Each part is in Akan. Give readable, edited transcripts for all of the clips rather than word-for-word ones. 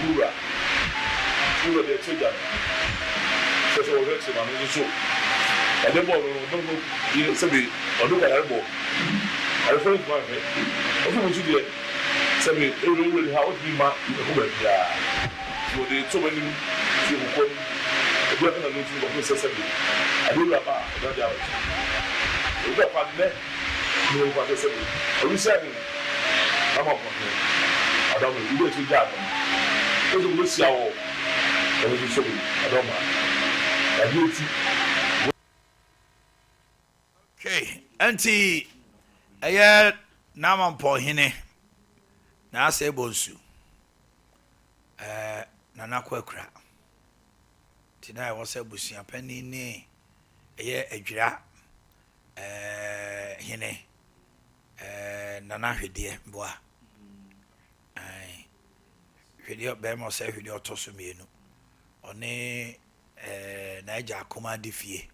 Kura. Kura de Tigan. So we're to my show. I don't know, you say, or look at elbow. I refer to my head. What would you do? Say, it really how to be my woman. So they told me to come. I don't know if you say something. I don't know about that. We got one there. You know what I said? Are you saying? I'm up on it. I don't know. You go to that. Because you will see how. I will show you. I don't mind. I do it. Okay, auntie, I now I'm Omanhene. Now say bonsu. Nana kwekra. Tonight was a busia penny ne. Ejira. Hene. Nana hwede boa. Ai. Hwede obema say hwede otoso mienu. One na eja akoma de fie.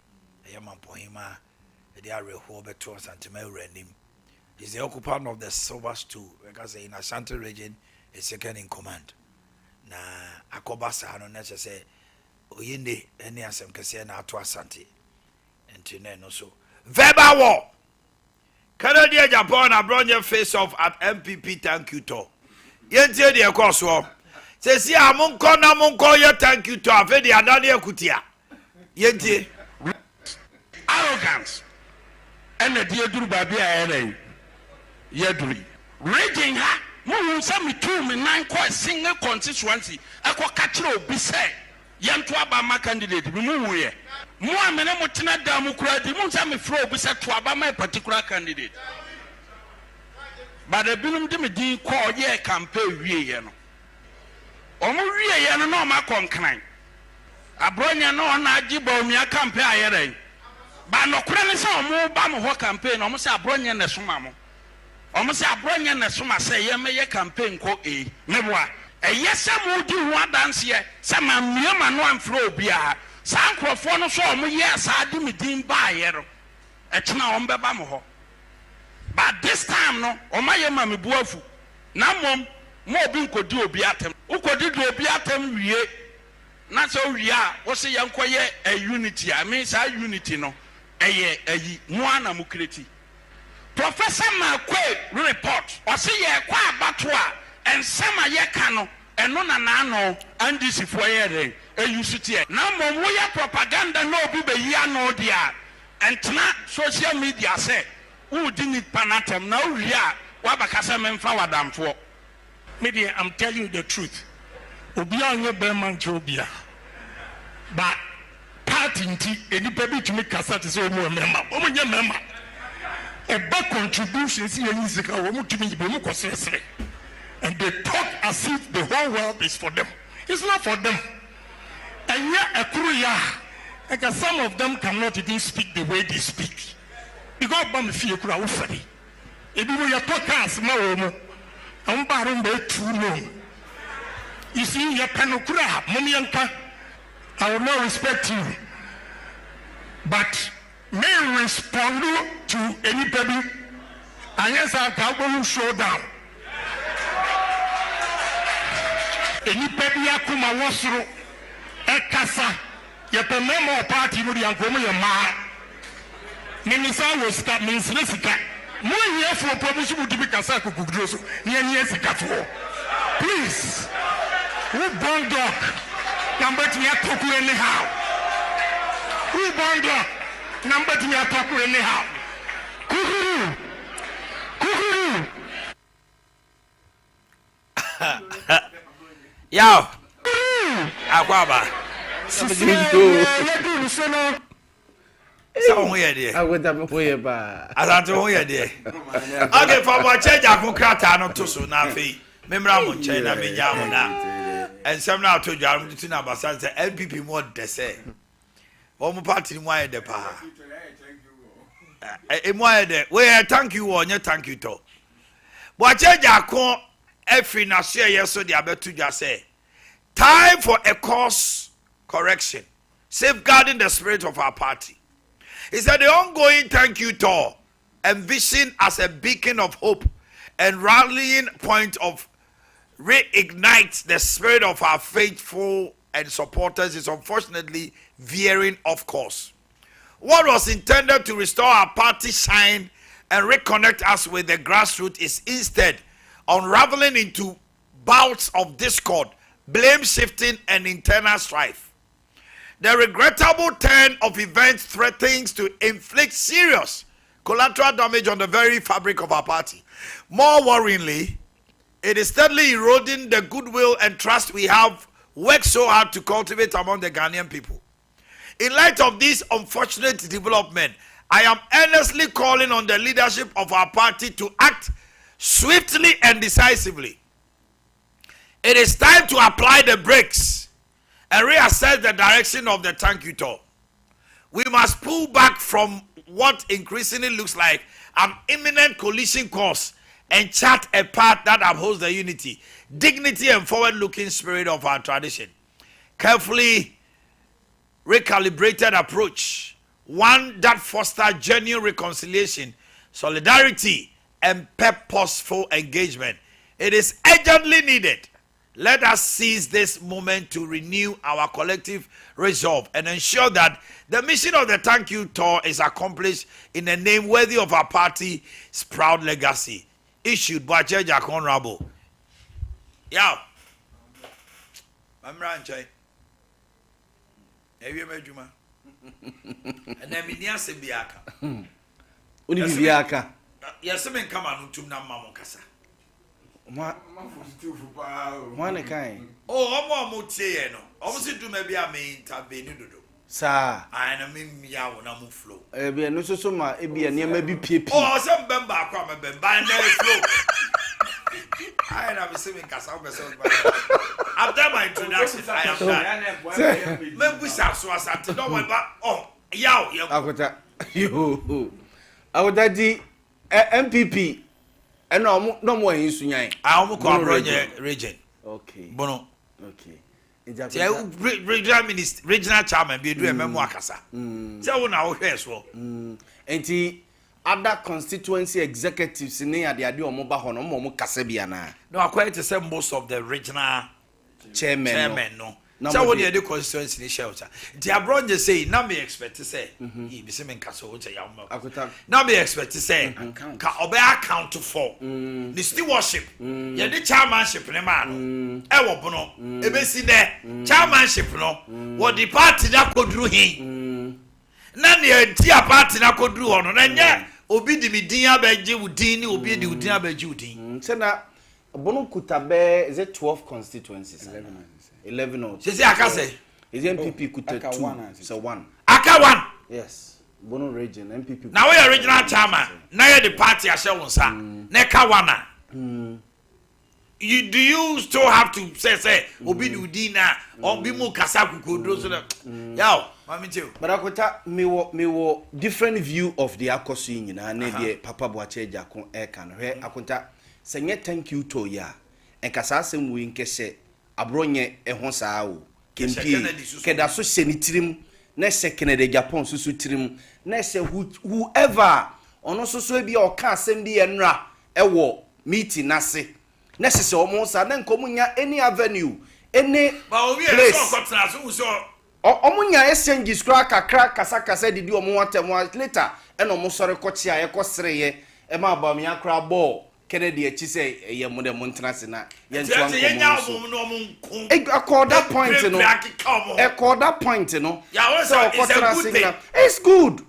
Omanhene they are reho beto santime renim. He's the occupant of the silver stool because in Ashanti region is second in command. Na akobasa no na say oyinde any asem kese na ato Asante. Enti no so verbal war. Canada Japan abronye face off at MPP thank you to. Yentie de ekoso. Say si amunko na munko ye thank you to afedi adane akutia. Yentie arrogance. And the dear Duru Babia Yadri. Raging ha, Moo Sammy 2 me 9 quite single constituency. I could catch you, be said. Yantuaba, my candidate, remove ye. More Menamutina Damukra, the Munsami Fro, be said to Abba, my particular candidate. But the Bilum Dimidi call ye campaign Riano. Omuria no ma concline. Abronia no Najibo, me a campaign. But no credit so more bam ho campaign almost a bronya na soma mo almost a bronya na soma say ye me campaign ko e meboa e yesa mo di ho dance ye say ma miama no amfro bia sa ankrofo no so mo ye sa di medin ba ye ro e tena on beba mo ho but this time no o ma ye ma me buafu na mom mo obi nkodi obi atem ukodi do obi atem wie na so wie a wo se ye nkoye a unity I mean sa unity no ayi muana mukreti Professor Makwe report o se ye kwa abato a ensema ye ka no eno na no andisi fo ye re eyusutie na mom wo ye propaganda na obi be yi ano dia entena social media say who didn't panatem na wo ria wa bakasa memfa wadamfo media I'm telling you the truth obi anye be man chobia but party nti enipa bi tumi kasa te se omu member omunye member eba contributions ye nisika omu tumi yibe omu kosesere and they talk as if the whole world is for them. It's not for them. And yet because some of them cannot even speak the way they speak because bam fie kura wo fari ebi wo ya podcast ma wo mu am barum be true no you see ya panokura momianka I will not respect you, but may respond to anybody. And yes, I can showdown. Anybody akuma wasuru ekasa yepe memo party mu di ankomo ye ma. Minisa was start means lesika. Mo here for promotion mu dibi kasa kokugro so. Ni sika fo. Please. Who born dog? Number to me a talk anyhow. Who bond number to me a talk anyhow. Kukuru. Yaw. Akwaba. So I went up way ba. Okay, for what change I can crack no to so na fe. Memra mo China me jam na. And some now to jam to na basan say LPP more de say. One party mo de pa. E mo de. We thank you on your thank you to. What change akon every na share yeso de abetu ja say. Time for a course correction. Safeguarding the spirit of our party. He said the ongoing thank you tour envisioned as a beacon of hope and rallying point of reignite the spirit of our faithful and supporters is unfortunately veering off course. What was intended to restore our party shine and reconnect us with the grassroots is instead unraveling into bouts of discord, blame shifting, and internal strife. The regrettable turn of events threatens to inflict serious collateral damage on the very fabric of our party. More worryingly, it is steadily eroding the goodwill and trust we have worked so hard to cultivate among the Ghanaian people. In light of this unfortunate development, I am earnestly calling on the leadership of our party to act swiftly and decisively. It is time to apply the brakes and reassess the direction of the thank you tour. We must pull back from what increasingly looks like an imminent collision course and chart a path that upholds the unity, dignity, and forward-looking spirit of our tradition. Carefully recalibrated approach, one that fosters genuine reconciliation, solidarity, and purposeful engagement. It is urgently needed. Let us seize this moment to renew our collective resolve and ensure that the mission of the Thank You Tour is accomplished in a name worthy of our party's proud legacy. Issued by Judge Honorable Yaw. Mamranche. Have you made Juma? And then Minias Biaka. Unibiaka. Yes, I come on to Namamokasa. One kind. Oh, I'm Mutiano. Obviously, do maybe I mean Tabenudo. Sir, I am in Yaw and I'm flow. Be no so ma, be a near maybe PP. Oh, some bamba come and buy no flow. I am assuming Casa. I've done my introduction. I am done. Maybe Saswas at no one but oh, Yaw, you. Our daddy MPP. And no more in Sunyan. I almost call region. Okay. Bono. Okay. Regional chairman be do a memoir kasa. So now here's what. And the other constituency executives in the idea of mobile home or Casabiana. No, I quite to say most of the regional chairman no. So what the constituency shelter. The abroad just say now me expect to say he be seeming castle now me expect to say ka obey account for the stewardship yeah the chairmanship ne man e wo bono e be si there chairmanship no what the party that kodru hin na ne tia party na kodru ho no na nya obi di midin abeje udin ni obi di udin abeje udin say na bono kutabe is it 12 constituencies 11 or say aka say is MPP kuta 2 so 1 aka 1 yes Bono region MPP now we original chairman now you the party ashe wonsa na ka 1 you do you still have to say obi di udina or bi mu kasa kukodro so that yaw mami tell but akota me wo different view of the akoso nyina na de papa Boakye Jakon e kan hwe akota senye thank you to ya enkasa asem wi nkese abronye ehon saa o kempi keda so senitirim na se Kennedy Japan so tirim na se whoever ono so bi o ka asem bi enra ewo meeting nase na se omo sa na nkomunya any avenue any place omunya exchange scra kakra kasa didi omo watemo later eno mo sore kochi a yekosere ye e ma ba me akra ball Kennedy echi say ye mo de montrase na ye ntuan ko accord that point no accord that point no so it's good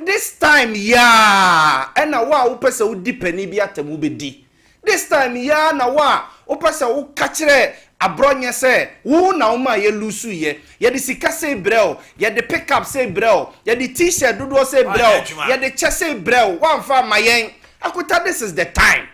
this time yeah and na wa wo pese wo dipani bi atamu bedi this time yeah na wa wo pese wo ka kire abronye se wo na wo ma ye lusu ye de sika se brel ye de pick up se brel ye de t-shirt dodo se brel ye de che se brel wan fa mayen akuta this is the time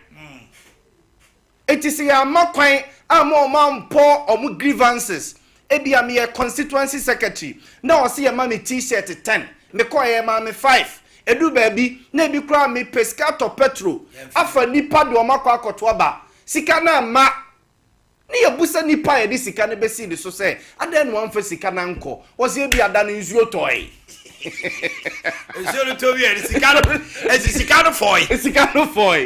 it is ya makwan amo mampo omu grievances ebi am ye constituency secretary na o se ye ma me t-shirt 10 me ko ye ma me 5 edu baby na ebi kra me pescato petro afa nipa de o makwa akoto aba sika na ma ne ye busa nipa ye di sika ne besi di so say adan no amfa sika na nko wo se bi adan nzuo toy nzuo no to bi e sika no foy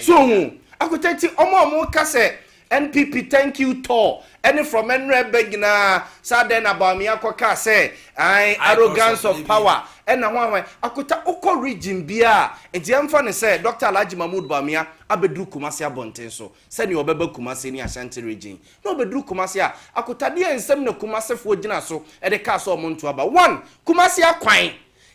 so akotati omo ka say NPP thank you to any from enre begina saden abamia koka say arrogance of power and na hwan akota okọ region bia entiamfa ne say Dr. Alhaji Mahmood Bamia abedu Kumasi abonten so say ne obeba Kumasi ni Ashanti region no obedu Kumasi a akota de ensem na Kumasi fo gina so e de ka so omonto aba one Kumasi akwan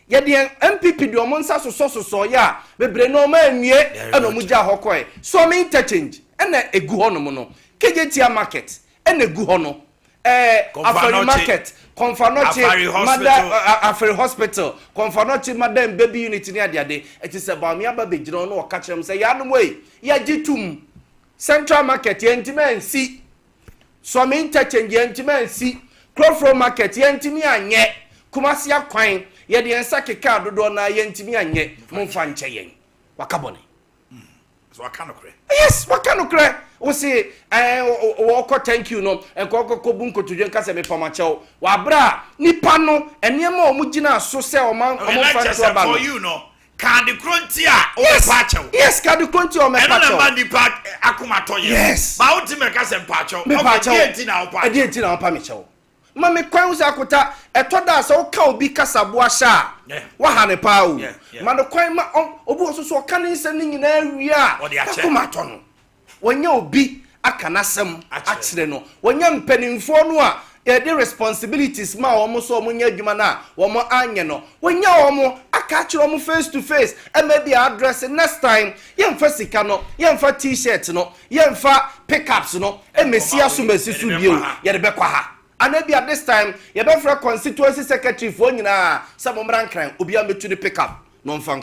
ye de MPP de omonsa so ya bebre no ma anwie e no mugya hokoi so me interchange ena egu hono no kejetia market ena egu hono Afari market Confanochi Afari hospital Confanochi madam baby unit ni ade it is about me aba begiro no ka kire say ya no way ya gitum central market yentime nsi so me interchange yentime nsi Crofro market yentime anye Kumasi akwan ye de ensa keka dodo na yentime anye momfa nche yen wakabone so wakanokre yes wakanokre we say wo thank you no enko bu nkotudwe nka se me pamachew wa bra nipa no enema o mugina so se o man fa so ba for you no card kronti a o pachew yes card kronti o me pachew eno na nipa akomato ye yes ba wo ti me ka se pachew o enti na o pachew enti na o pachew ma me kwan usa akota etoda se o ka obi kasa bo ahya wa ha ne pa o ma no kwan ma obi so so ka ne nsem ni nyina awi a akomato no wonya obi akanasem akire no wonya mpanimfo no a the responsibilities ma wo mo so mo nya adwuma na wo mo anye no wonya wo mo aka akire mo face to face and maybe address next time yemfa sika no yemfa t-shirt no yemfa pickups no emesia so mesisu bio ye de bekwa ha anabi at this time ye be fra constituency secretary fo nyina sa mo mrankran obi ametu ni pickup no mfa